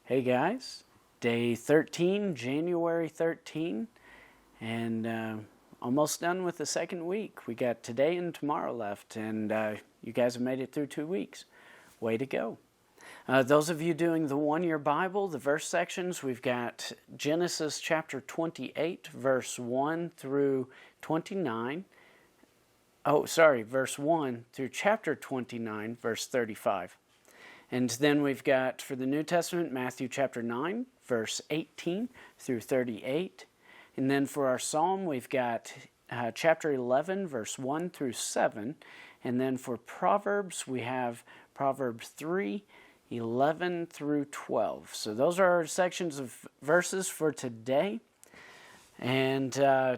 Hey guys, day 13, January 13, and almost done with the second week. We got today and tomorrow left, and you guys have made it through 2 weeks. Way to go. Those of you doing the one-year Bible, the verse sections, we've got Genesis chapter 28, verse 1 through 29. Verse 1 through chapter 29, verse 35. And then we've got, for the New Testament, Matthew chapter 9, verse 18 through 38. And then for our psalm, we've got chapter 11, verse 1 through 7. And then for Proverbs, we have Proverbs 3, 11 through 12. So those are our sections of verses for today. And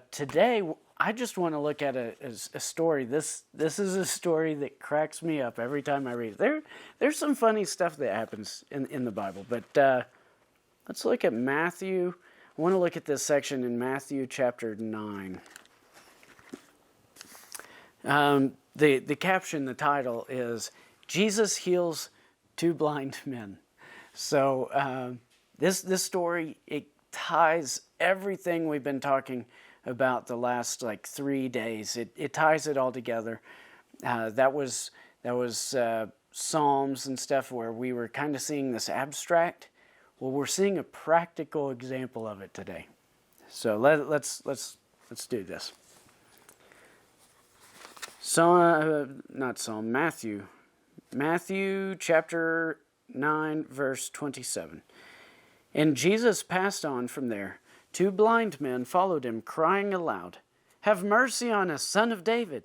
today, I just want to look at a story. This is a story that cracks me up every time I read it. There's some funny stuff that happens in the Bible, but let's look at Matthew. I want to look at this section in Matthew chapter 9. The caption, the title is, Jesus Heals Two Blind Men. So this story, it ties everything we've been talking about the last 3 days. It ties it all together. That was Psalms and stuff where we were kind of seeing this abstract. Well, we're seeing a practical example of it today. So let's do this. Matthew chapter 9, verse 27. And Jesus passed on from there. 2 blind men followed him, crying aloud, "Have mercy on us, Son of David."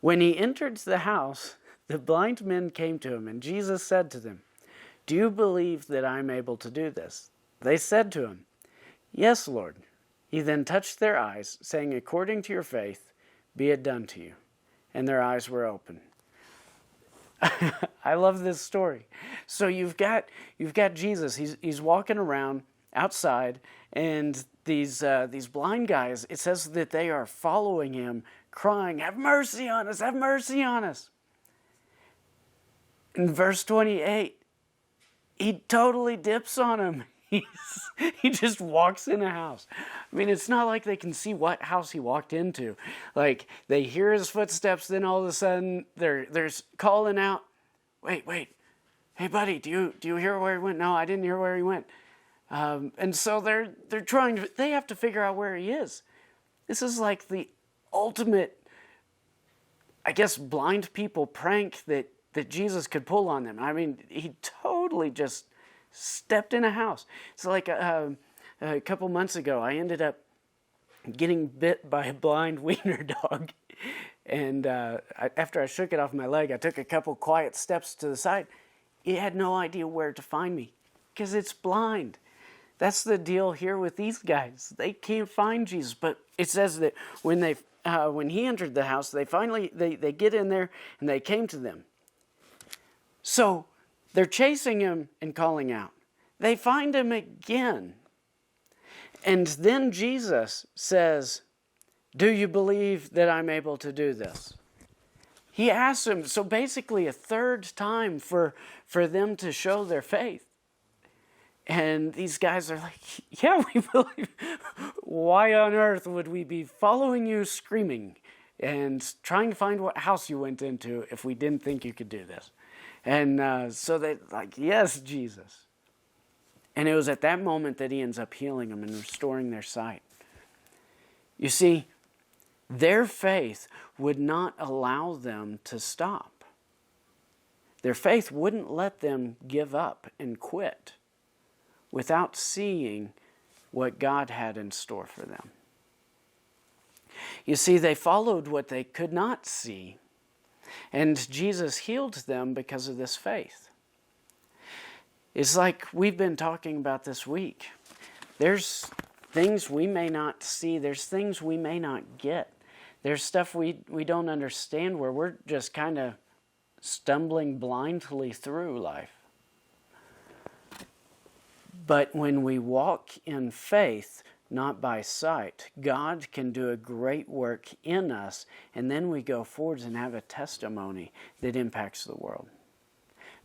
When he entered the house, the blind men came to him, and Jesus said to them, "Do you believe that I am able to do this?" They said to him, "Yes, Lord." He then touched their eyes, saying, "According to your faith, be it done to you." And their eyes were open. I love this story. So you've got Jesus. He's walking around outside, and these blind guys, it says that they are following him, crying, "Have mercy on us, have mercy on us." In verse 28, he totally dips on them. He just walks in a house. I mean, it's not like they can see what house he walked into. Like, they hear his footsteps, then all of a sudden they're calling out, wait, hey buddy, do you hear where he went? No, I didn't hear where he went. And so they're they have to figure out where he is. This is like the ultimate, I guess, blind people prank that Jesus could pull on them. I mean, he totally just stepped in a house. It's like a couple months ago, I ended up getting bit by a blind wiener dog. And after I shook it off my leg, I took a couple quiet steps to the side. It had no idea where to find me because it's blind. That's the deal here with these guys. They can't find Jesus. But it says that when he entered the house, they get in there and they came to them. So they're chasing him and calling out. They find him again. And then Jesus says, "Do you believe that I'm able to do this?" He asks him, so basically a third time for them to show their faith. And these guys are like, "Yeah, we believe. Why on earth would we be following you screaming and trying to find what house you went into if we didn't think you could do this?" And so they're like, "Yes, Jesus." And it was at that moment that he ends up healing them and restoring their sight. You see, their faith would not allow them to stop. Their faith wouldn't let them give up and quit without seeing what God had in store for them. You see, they followed what they could not see, and Jesus healed them because of this faith. It's like we've been talking about this week. There's things we may not see. There's things we may not get. There's stuff we don't understand where we're just kind of stumbling blindly through life. But when we walk in faith, not by sight, God can do a great work in us, and then we go forwards and have a testimony that impacts the world.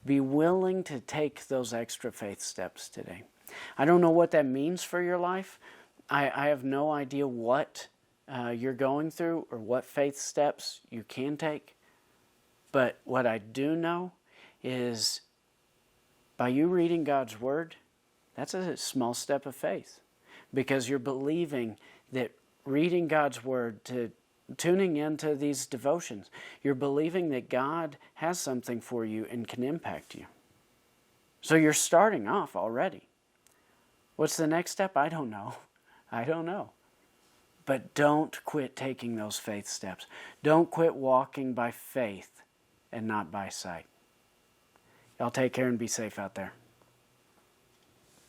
Be willing to take those extra faith steps today. I don't know what that means for your life. I have no idea what you're going through or what faith steps you can take. But what I do know is by you reading God's Word, that's a small step of faith. Because you're believing that reading God's Word, tuning into these devotions, you're believing that God has something for you and can impact you. So you're starting off already. What's the next step? I don't know. But don't quit taking those faith steps. Don't quit walking by faith and not by sight. Y'all take care and be safe out there.